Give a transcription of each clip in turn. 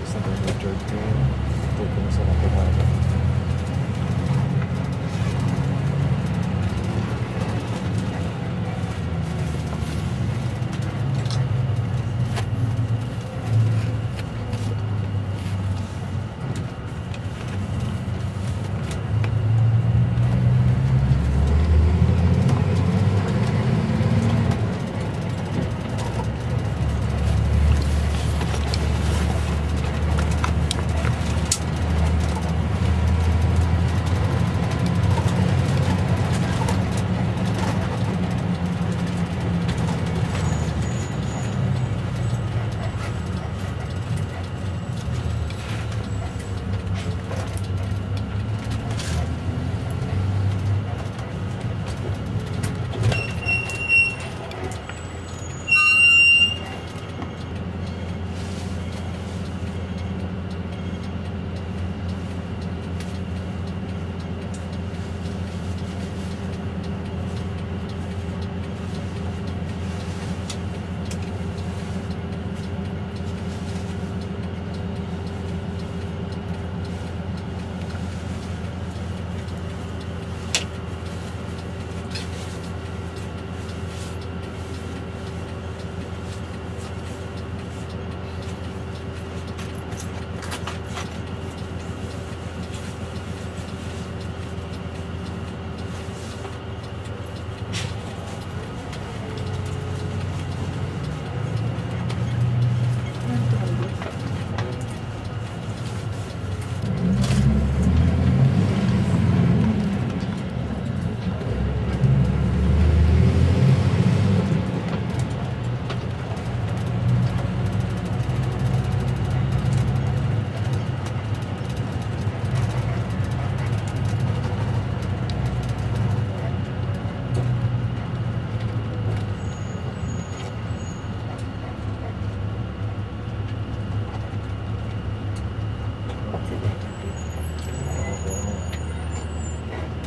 guys, nag-enjoy ko. Ito na sa Copenhagen.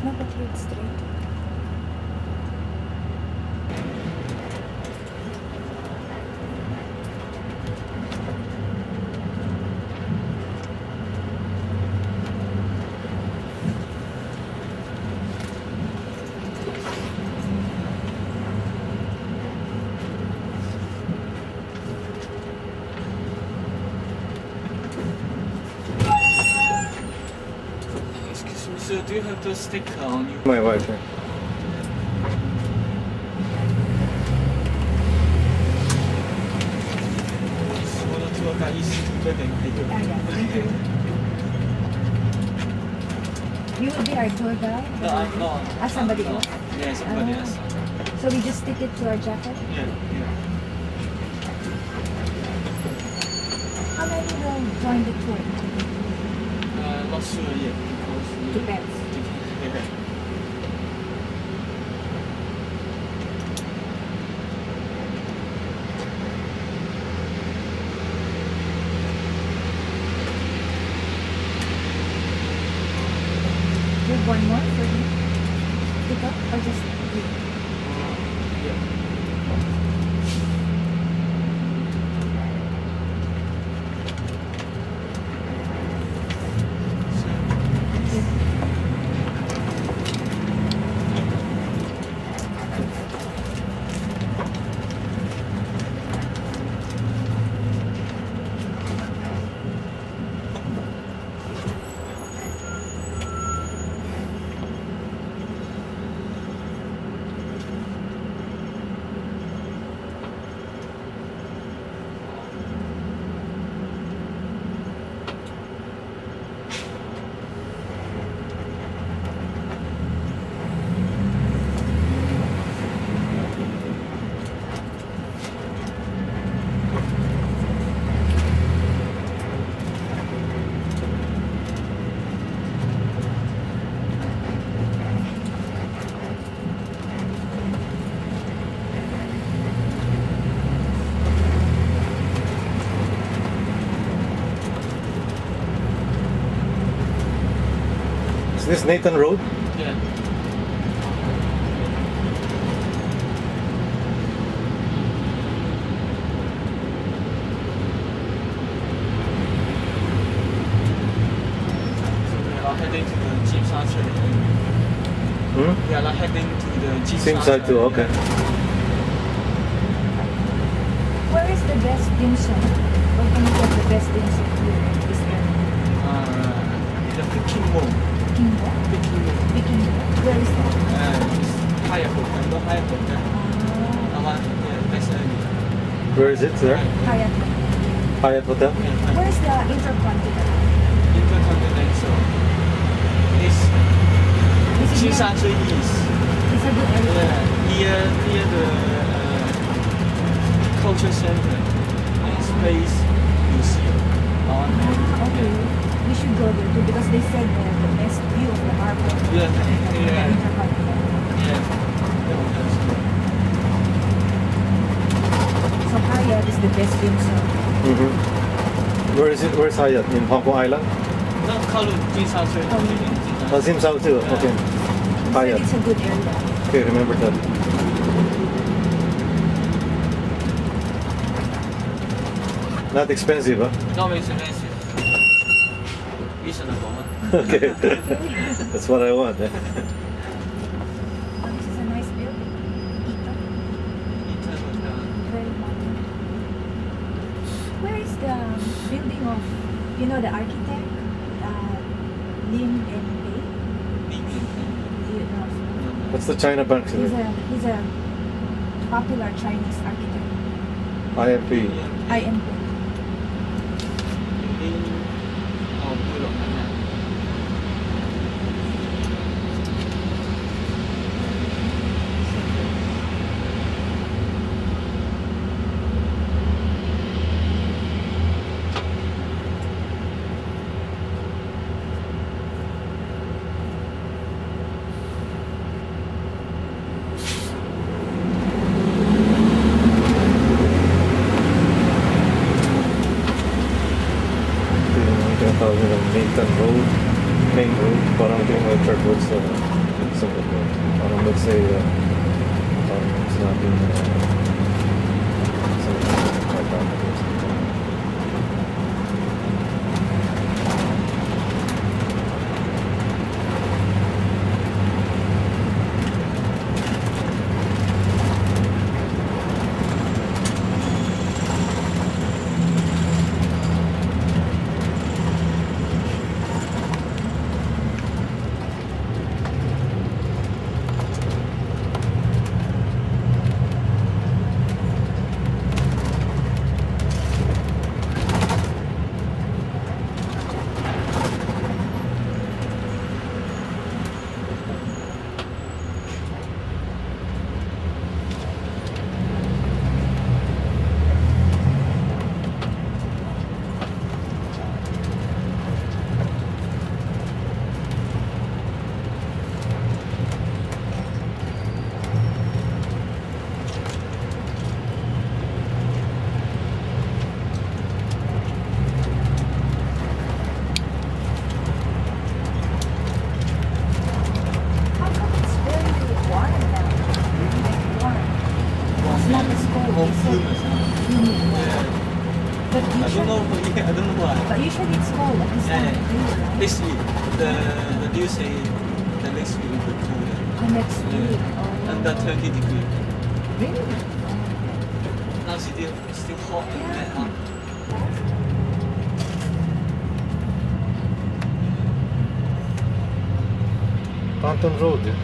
No, but here it's straight. Excuse me, sir, do you have the sticker on you? My wife, yeah. So the tour guide is waiting. Thank you. You will be our tour guide? No, I'm not. Ah, somebody No. else? Yeah, somebody Ah. else. So we just stick it to our jacket? Yeah, yeah. How many will join the tour? Not sure yet because Depends. Yeah. You have one more for me? Pick up or just leave? Yeah. Is this Nathan Road? Yeah. Shanghai. Hmm? We are like heading to the Jin Same side too, okay. Where is the best dim sum? Where can you get the best dim sum here in this area? The King Mall. King what? The King Mall. King what? Where is that? It's higher hotel, not higher hotel. That's Where is it, sir? Hyatt. Hyatt Hotel? Where is the Intercontinental? Intercontinental. It's Is it Jinshanzui East. It's a good area. Near the culture center and space museum. Okay. We should go there too because they said the best view of the harbor. Yeah. The Intercontinental. So Hyatt is the best dim sum. Mm-hmm. Where is it? Where's Hyatt? In Hong Kong Island? No, Kowloon, Jinshanzui. Oh, Sim Sao too. Okay. They said Hyatt. it's a good area. Okay, remember that. Not expensive, huh? Not expensive. Reasonable. Okay. That's what I want. Oh, this is a nice building. Very modern. Where is the building of, you know, the architect, Lim and Pei? You know, What's the China Bank, he's sir? a popular Chinese architect. IMP. IMP. Nathan Road, main road, parang ito yung third road sa road. Parang let's say, parang sinabi sa 500 or something. How come it's very warm now? Like warm. It's not as cold. It's so humid. But I don't usually, know. I don't know why. but usually it's cold at this time of the year, right? This week, the news say the next week will be colder. Next week. Oh. Under 30 degrees. Really? Now still hot and wet, huh? Canton Road, eh?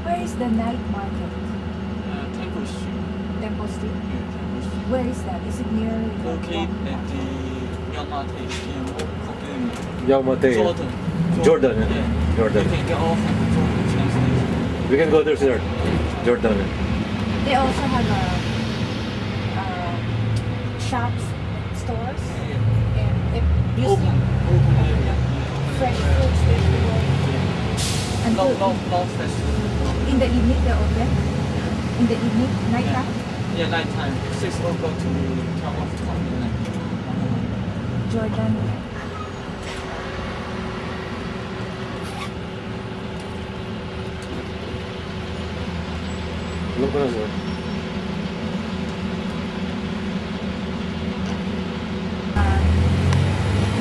Where is the night market? Temple Street. Temple Street? Yeah, Temple Street. Where is that? Is it near? Located at the Yamate in Hongkong. Yau Ma Tei. Jordan, yeah. Jordan. You can get off at the Jordan train station. We can go there, sir. Jordan. They also have shops, stores, and you Open area. fresh fruits, vegetables. And Long festival. in the evening they're open. In the evening, nighttime. Yeah, nighttime. 6 o'clock to 12 o'clock midnight. Jordan. こですよ。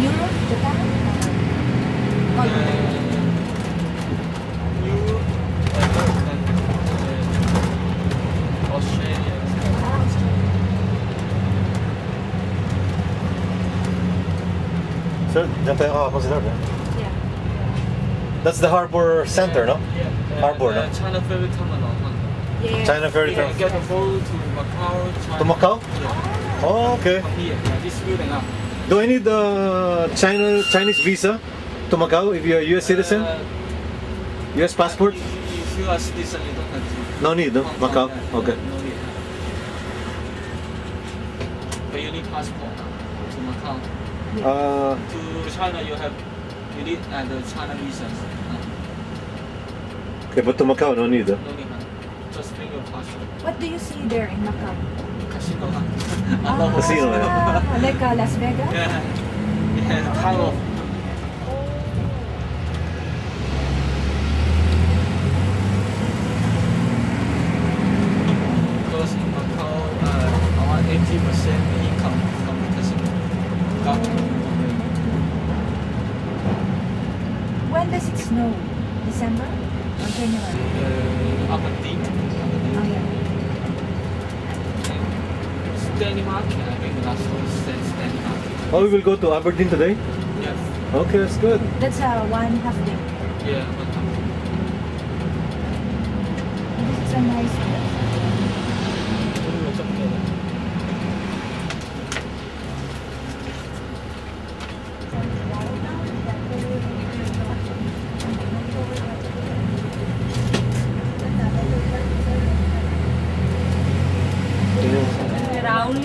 Europe, Japan? Oh, Europe, American, Australia. Sir, dyan tayo kahapon sila. yeah. That's the harbor center, no? Yeah. Harbor, no? China Ferry Terminal. Yeah. China Ferry You can Terminal. get a boat to Macau. China. To Macau? Yeah. Oh, okay. From here, this building up. Do I need Chinese visa to Macau if you're a US citizen? US passport? If you are citizen, you don't have to. No need, no? Hong Kong, Macau? yeah, Okay. No need. But you need passport to Macau. To China, you need the China visas. Okay, but to Macau, no need. No need. Just bring your passport. What do you see there in Macau? Casino. Casino, yeah. Like Las Vegas? Yeah. Yeah, kind of. Because in Macau, around 80% income from the casino. When does it snow? December or January? Aberdeen. Oh, yeah. Stanley Market, I think last one is Stanley Market. Oh, we will go to Aberdeen today? Yes. Okay, that's good. That's one half day. Yeah, but This is a nice place.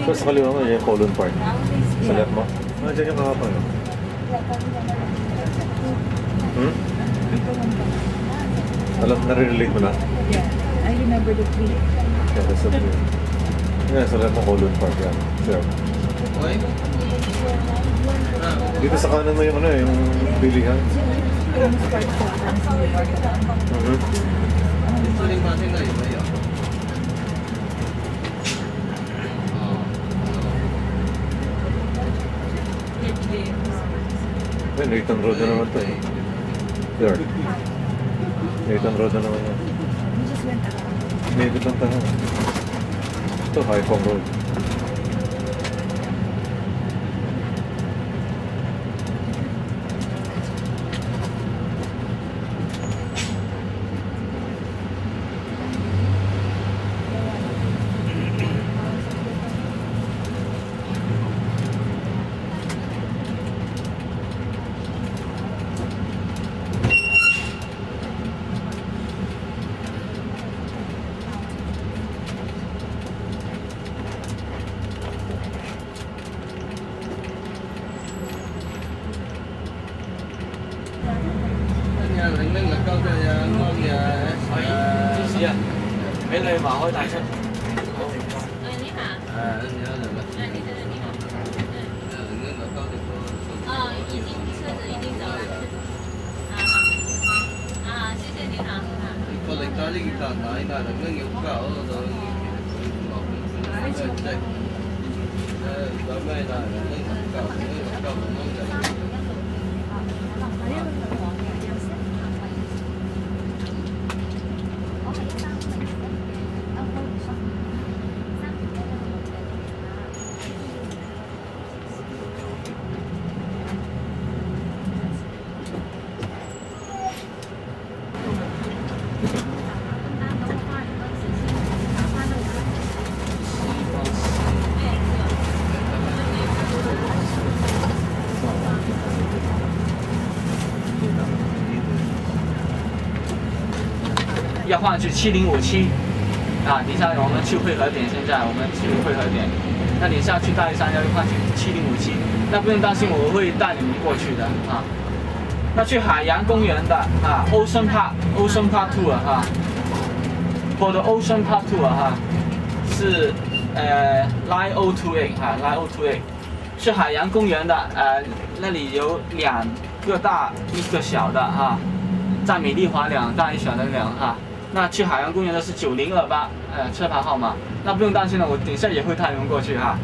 Tapos sa kaliwa mo, yung Kowloon Park. Sa left mo. Ah, dyan yung kahapon. No? Hmm? Alam, nare-relate mo na? Yeah, I remember the tree. Yeah, that's so good. Yeah, sa left mo, Kowloon Park. Yan. Sure. Dito sa kanan mo yung ano, yung bilihan. Famous part sa Peninsula. Ay, Nathan Road na naman to eh. There. Nathan Road na naman yan. We just went around. Maybe lang tayo. Ito, Hongkong Road. Mấy nơi mà hỏi tài xuất. 你好。你好。已经车子已经走了。谢谢您好。要换去7057啊！等一下我们去汇合点，现在我们去汇合点。那等一下去大屿山要换去7057，那不用担心，我会带你们过去的啊。那去海洋公园的啊 ，Ocean Park，Ocean Park Tour 哈，For the Ocean Park Tour 哈，是Line 028哈 ，Line 028，去海洋公园的那里有2个大1个小的哈，在美丽华2大1小的2哈。那去海洋公园的是9028，车牌号码。那不用担心了，我等一下也会带你们过去哈。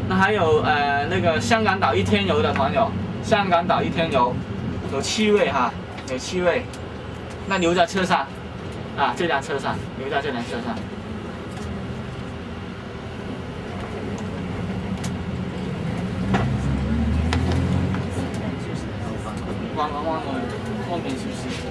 那还有那个香港岛1天游的朋友，香港岛1天游有7位哈，有7位。那留在车上，这辆车上，留在这辆车上。忘了后面是不是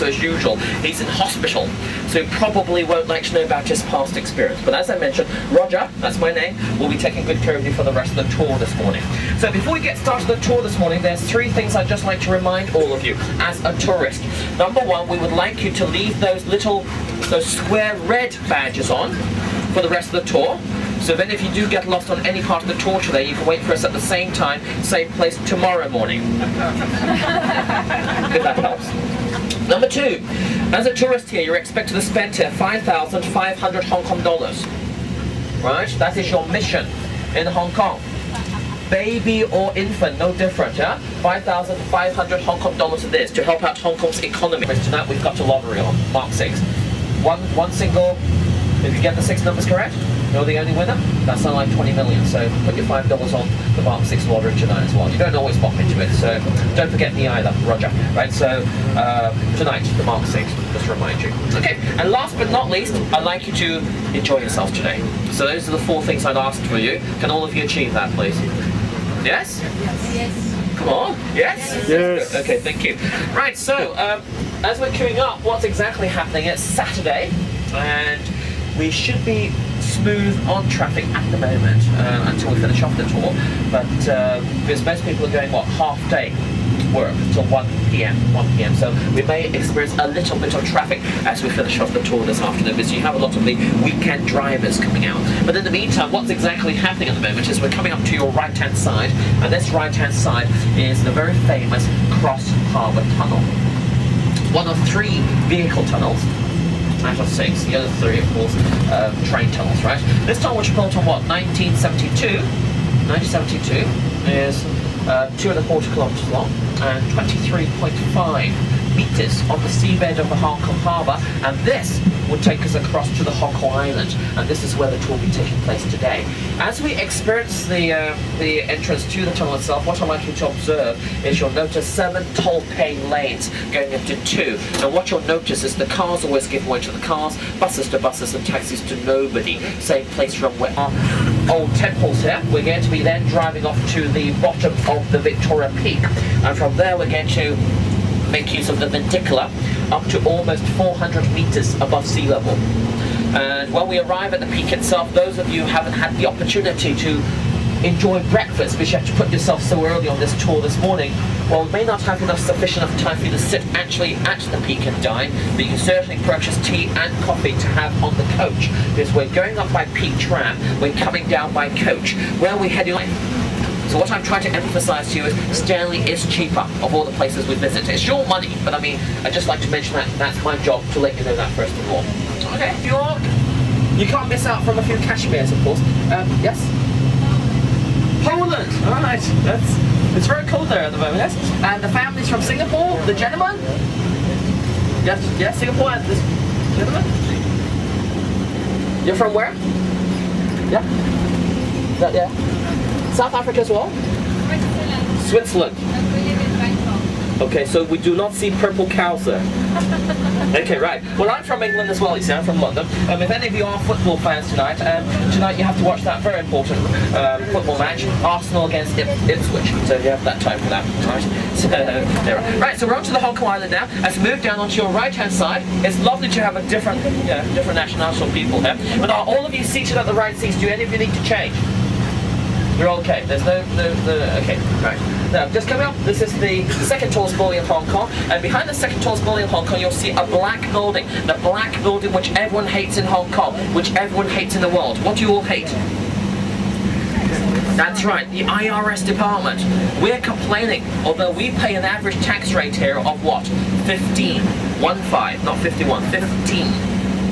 ？As usual, he's in hospital, so he probably won't like to know about his past experience. But as I mentioned, Roger, that's my name, will be taking good care of you for the rest of the tour this morning. So before we get started the tour this morning, there's 3 things I'd just like to remind all of you as a tourist. Number 1, we would like you to leave those square red badges on for the rest of the tour. So then if you do get lost on any part of the tour today, you can wait for us at the same time, same place tomorrow morning. If that helps. Number 2, as a tourist here, you're expected to spend here 5,500 Hong Kong dollars. Right? That is your mission in Hong Kong. Baby or infant, no different, yeah? 5,500 Hong Kong dollars it is to help out Hong Kong's economy. Tonight we've got a lottery on, Mark 6. One single, if you get the 6 numbers correct, you're the only winner. That's not like 20 million, so put your $5 on the Mark 6 lottery tonight as well. You don't always pop into it, so don't forget me either, Roger. Right, so tonight, the Mark 6, just to remind you. Okay, and last but not least, I'd like you to enjoy yourself today. So those are the 4 things I'd asked for you. Can all of you achieve that, please? Yes? Yes. Come on, yes? Yes. Okay, thank you. Right, so as we're queuing up, what's exactly happening? It's Saturday, and we should be smooth on traffic at the moment until we finish off the tour, but because most people are going half day work till 1 p.m. So we may experience a little bit of traffic as we finish off the tour this afternoon, because you have a lot of the weekend drivers coming out. But in the meantime, what's exactly happening at the moment is we're coming up to your right hand side, and this right hand side is the very famous Cross Harbour Tunnel, one of 3 vehicle tunnels out of 6, the other 3 of course train tunnels, right? This tunnel, which was built on 1972 is 2.25 kilometers long and 23.5 meters on the seabed of the Hong Kong Harbour, and this would take us across to the Hong Kong Island, and this is where the tour will be taking place today. As we experience the entrance to the tunnel itself, what I'd like you to observe is you'll notice 7 toll-paying lanes going into 2, and what you'll notice is the cars always give way to the cars, buses to buses, and taxis to nobody. Same place from where our old temples here. We're going to be then driving off to the bottom of the Victoria Peak, and from there we're going to make use of the Peninsula up to almost 400 meters above sea level. And when we arrive at the peak itself, those of you who haven't had the opportunity to enjoy breakfast, because you have to put yourself so early on this tour this morning, well, we may not have sufficient enough time for you to sit actually at the peak and dine, but you can certainly purchase tea and coffee to have on the coach, because we're going up by peak tram, we're coming down by coach. Where are we heading? So what I'm trying to emphasize to you is Stanley is cheaper of all the places we visit. It's your money, but I mean, I'd just like to mention that that's my job to let you know that first of all. Okay, you can't miss out from a few cashmeres, of course. Yes? Poland! Alright, it's very cold there at the moment, yes? And the family's from Singapore, the gentleman? Yes, Singapore and this gentleman? You're from where? Yeah? South Africa as well? Switzerland. Okay, so we do not see purple cows there. Okay, right. Well, I'm from England as well, you see, I'm from London. If any of you are football fans tonight, tonight you have to watch that very important football match, Arsenal against Ipswich. So you have that time for that, right? So, there. Right, so we're on to the Hong Kong Island now. As we move down onto your right-hand side, it's lovely to have a different nationality of people here. But are all of you seated at the right seats? Do any of you need to change? You're okay. There's no. Okay, right. Now, just coming up, this is the second tallest building in Hong Kong, and behind the second tallest building in Hong Kong, you'll see a black building. The black building which everyone hates in Hong Kong, which everyone hates in the world. What do you all hate? That's right, the IRS department. We're complaining, although we pay an average tax rate here of what? 15. 1-5, not 51, 15.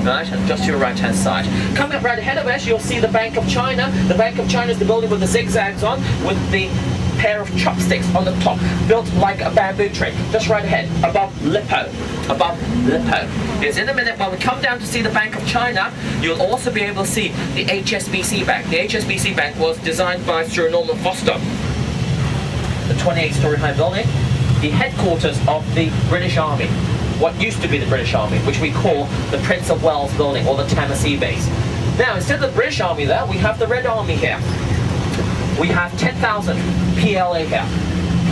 Right, just to your right hand side. Coming up right ahead of us, you'll see the Bank of China. The Bank of China is the building with the zigzags on, with the pair of chopsticks on the top, built like a bamboo tree. Just right ahead, above Lippo. Above Lippo. Yes, in a minute, when we come down to see the Bank of China, you'll also be able to see the HSBC Bank. The HSBC Bank was designed by Sir Norman Foster. The 28-story high building, the headquarters of the British Army. What used to be the British Army, which we call the Prince of Wales building, or the Tennessee base. Now, instead of the British Army there, we have the Red Army here. We have 10,000 PLA here,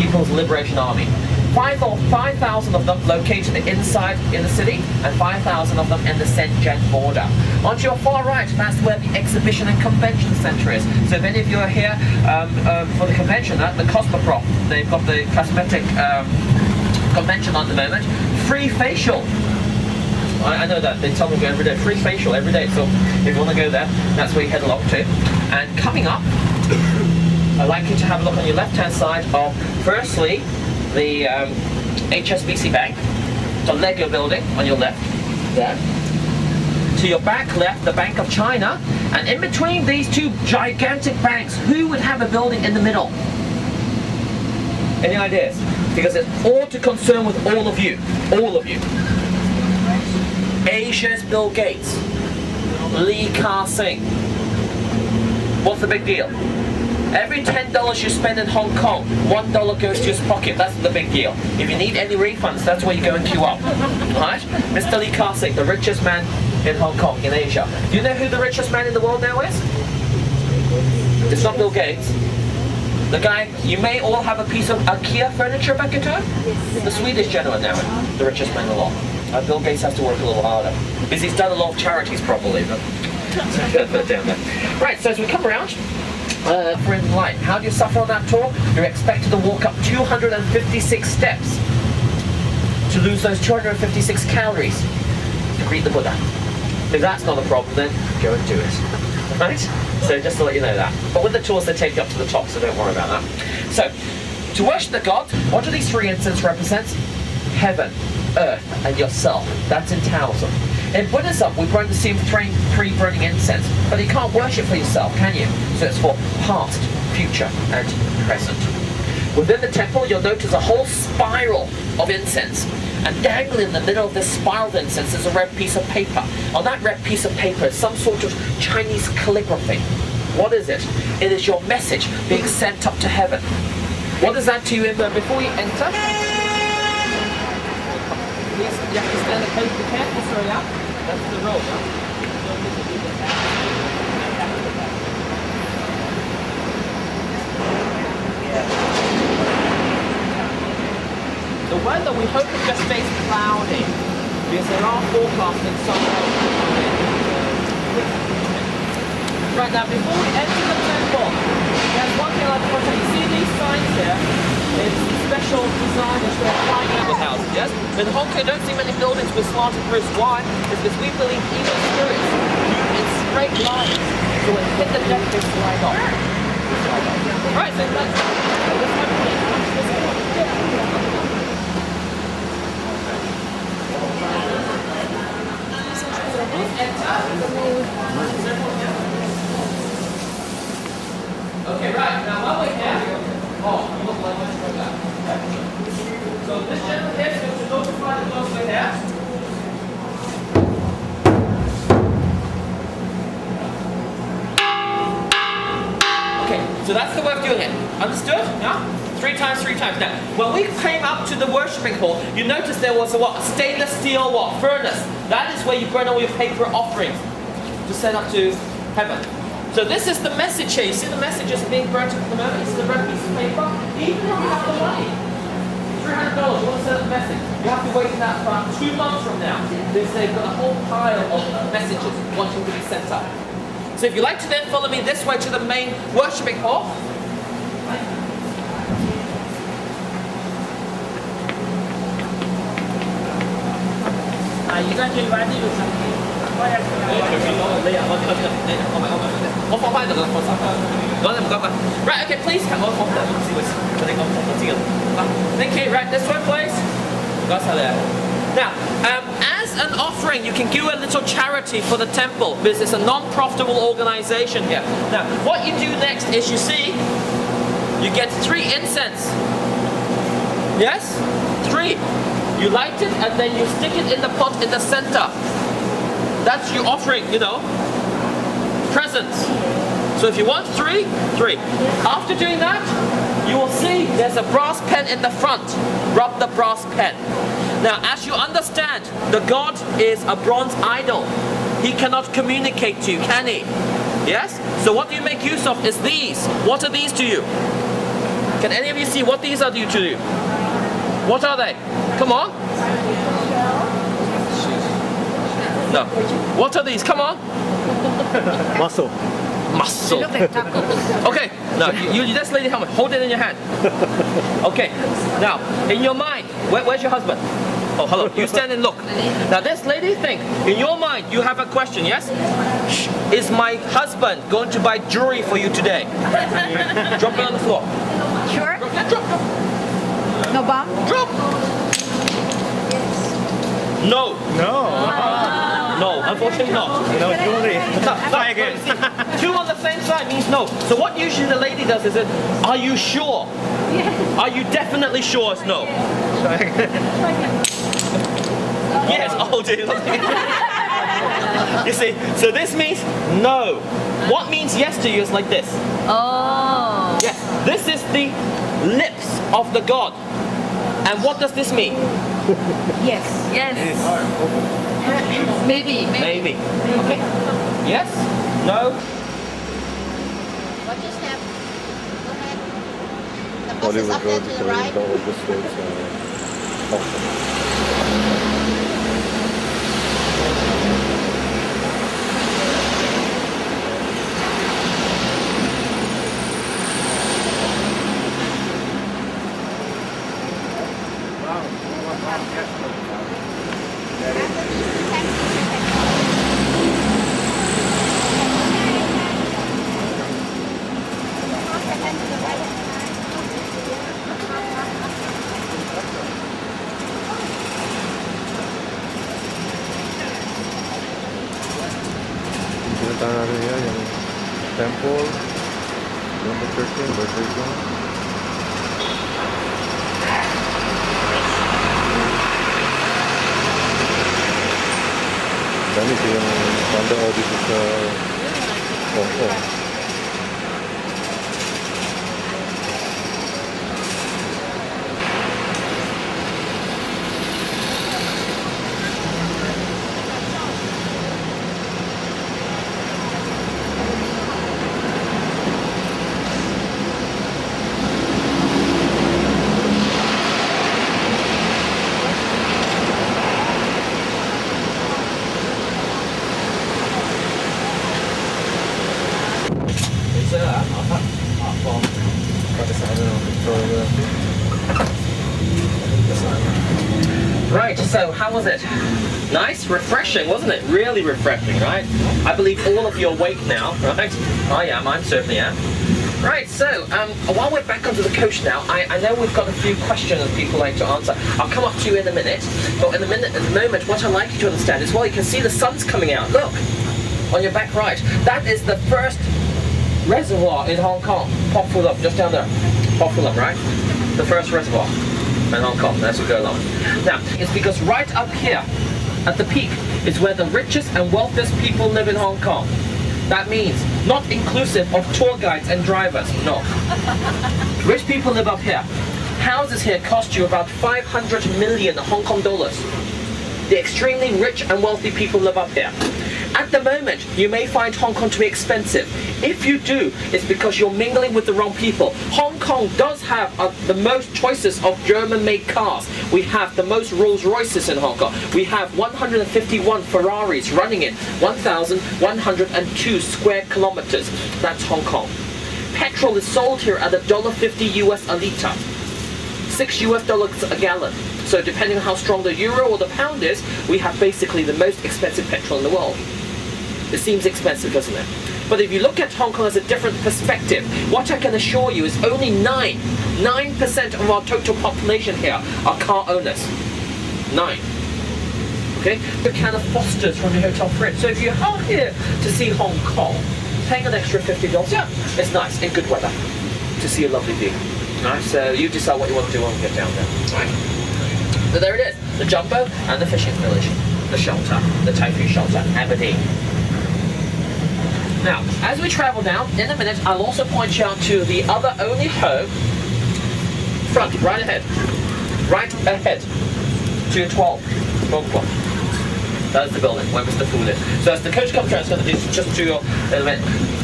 People's Liberation Army. 5,000 of them located inside in the city, and 5,000 of them in the Shenzhen border. On your far right, that's where the Exhibition and Convention Center is. So if any of you are here for the convention at the Cosmoprof, they've got the cosmetic convention at the moment. Free facial. I know that, they tell me every day, free facial every day, so if you want to go there, that's where you head along to. And coming up, I'd like you to have a look on your left hand side of, firstly, the HSBC Bank, the Lego building on your left, there. To your back left, the Bank of China, and in between these two gigantic banks, who would have a building in the middle? Any ideas? Because it's all to concern with all of you. All of you. Asia's Bill Gates. Lee Ka-sing. What's the big deal? Every $10 you spend in Hong Kong, $1 goes to his pocket. That's the big deal. If you need any refunds, that's where you go and queue up. Right? Mr. Lee Ka-sing, the richest man in Hong Kong, in Asia. Do you know who the richest man in the world now is? It's not Bill Gates. The guy, you may all have a piece of IKEA furniture back at home. The Swedish gentleman now, the richest man in the world. Bill Gates has to work a little harder because he's done a lot of charities probably. But down there. Right, so as we come around, for in light, how do you suffer on that tour? You're expected to walk up 256 steps to lose those 256 calories to greet the Buddha. If that's not a problem, then go and do it. Right? So just to let you know that. But with the tours, they take you up to the top, so don't worry about that. So, to worship the God, what do these three incenses represent? Heaven, earth, and yourself. That's in Taoism. In Buddhism, we burn the same three burning incense, but you can't worship for yourself, can you? So it's for past, future, and present. Within the temple, you'll notice a whole spiral of incense. And dangling in the middle of this spiral of incense is a red piece of paper. On that red piece of paper is some sort of Chinese calligraphy. What is it? It is your message being sent up to heaven. What is that to you before you enter? Please, you have to stand up, be careful, sir, yeah? That's the road, yeah? The weather, we hope it just stays cloudy, because there are forecasting some Right now, before we enter the temple, there's one thing I'd like to point out. You see these signs here? It's special design which we're applying over houses, yes? In Hong Kong, you don't see many buildings with slanted roofs. Why? It's because we believe evil spirits move in straight lines. So when you hit the deck, they slide off. Right, so let's have a look. Okay, right, now while we're here, you look like much further. So this gentleman here is going to notify the those we're here. Okay, so that's the way of doing it. Understood? Yeah? 3 times, 3 times. Now, when we came up to the worshipping hall, you noticed there was a what? Stainless steel what? Furnace. That is where you burn all your paper offerings to send up to heaven. So this is the message here. You see the messages being burnt at the moment? It's the red piece of paper. Even if you have the money, $300, you want to send a message, you have to wait for that for about 2 months from now. Because they've got a whole pile of messages wanting to be sent up. So if you'd like to then follow me this way to the main worshipping hall. Right, okay, please come on. See what's going on. Thank you. Right, this way, please. Now, as an offering, you can give a little charity for the temple because it's a non-profitable organization here. Now, what you do next is you see, you get 3 incense. Yes? 3. You light it and then you stick it in the pot in the center. That's your offering, you know. Presents. So if you want 3, 3. After doing that, you will see there's a brass pen in the front. Rub the brass pen. Now, as you understand, the god is a bronze idol. He cannot communicate to you, can he? Yes? So what do you make use of is these. What are these to you? Can any of you see what these are to you? What are they? Come on. No. What are these? Come on. Muscle. Muscle. Okay. Now, you this lady helmet. Hold it in your hand. Okay. Now, in your mind, where's your husband? Oh, hello. You stand and look. Now, this lady think, in your mind, you have a question, yes? Is my husband going to buy jewelry for you today? Drop it on the floor. Sure? Drop. No bomb? Drop. No. No, unfortunately not. No jewelry. Try again. 2 on the same side means no. So what usually the lady does is that, are you sure? Yes. Are you definitely sure it's no? Yes. Oh, dear. You see, so this means no. What means yes to you is like this. Oh. Yes, this is the lips of the god. And what does this mean? Yes. Yes. Maybe. Maybe. Okay. Yes? No? What just happened? Go ahead. The bus is up there to the right. Tanah ya yang temple, yang bercermin, bercermin. Dan itu yang tanda audit ke Hongkong. Right, so how was it? Nice? Refreshing, wasn't it? Really refreshing, right? I believe all of you are awake now, right? I am, I certainly am. Right, so while we're back onto the coach now, I know we've got a few questions that people like to answer. I'll come up to you in a minute, but in the moment, what I'd like you to understand is, well, you can see the sun's coming out. Look, on your back right. That is the first reservoir in Hong Kong. Pop full up, just down there. Pop full up, right? The first reservoir in Hong Kong, as we go along. Now, it's because right up here, at the peak, is where the richest and wealthiest people live in Hong Kong. That means not inclusive of tour guides and drivers, no. Rich people live up here. Houses here cost you about 500 million Hong Kong dollars. The extremely rich and wealthy people live up here. At the moment, you may find Hong Kong to be expensive. If you do, it's because you're mingling with the wrong people. Hong Kong does have the most choices of German-made cars. We have the most Rolls Royces in Hong Kong. We have 151 Ferraris running in 1,102 square kilometers. That's Hong Kong. Petrol is sold here at $1.50 US a litre. $6 a gallon. So depending on how strong the euro or the pound is, we have basically the most expensive petrol in the world. It seems expensive, doesn't it? But if you look at Hong Kong as a different perspective, what I can assure you is only 9% of our total population here are car owners. 9. Okay? The kind of fosters from the hotel fridge. So if you're out here to see Hong Kong, paying an extra $50, yeah, it's nice in good weather to see a lovely view. Right? So you decide what you want to do when we get down there. Right? So there it is, the Jumbo and the fishing village, the shelter, the typhoon shelter, Aberdeen. Now, as we travel down, in a minute, I'll also point you out to the other only home, front, right ahead, to your 12, That's the building where Mr. Fu lives. So as the coach comes around, it's going to do just to your,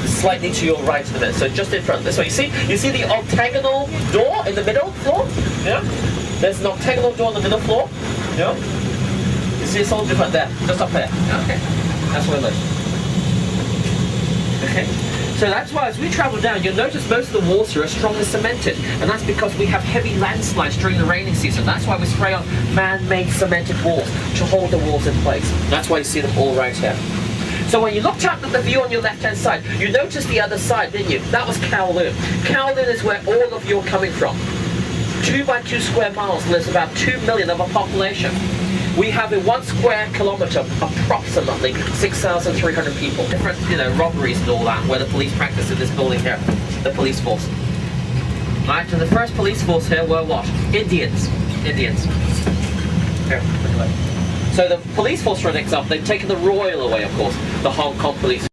slightly to your right in a minute. So just in front, this way. You see the octagonal door in the middle floor? Yeah? There's an octagonal door in the middle floor. Yeah? You see it's all different there, just up there. Okay. That's where it lives. Okay? So that's why as we travel down, you'll notice most of the walls here are strongly cemented. And that's because we have heavy landslides during the rainy season. That's why we spray on man-made cemented walls to hold the walls in place. That's why you see them all right here. So when you looked up at the view on your left-hand side, you noticed the other side, didn't you? That was Kowloon. Kowloon is where all of you are coming from. 2 by 2 square miles lives about 2 million of our population. We have in 1 square kilometre approximately 6,300 people. Different, robberies and all that, where the police practice in this building here, the police force. Right, and the first police force here were what? Indians. Here, look at that. So the police force, for an example, they've taken the royal away, of course, the Hong Kong police.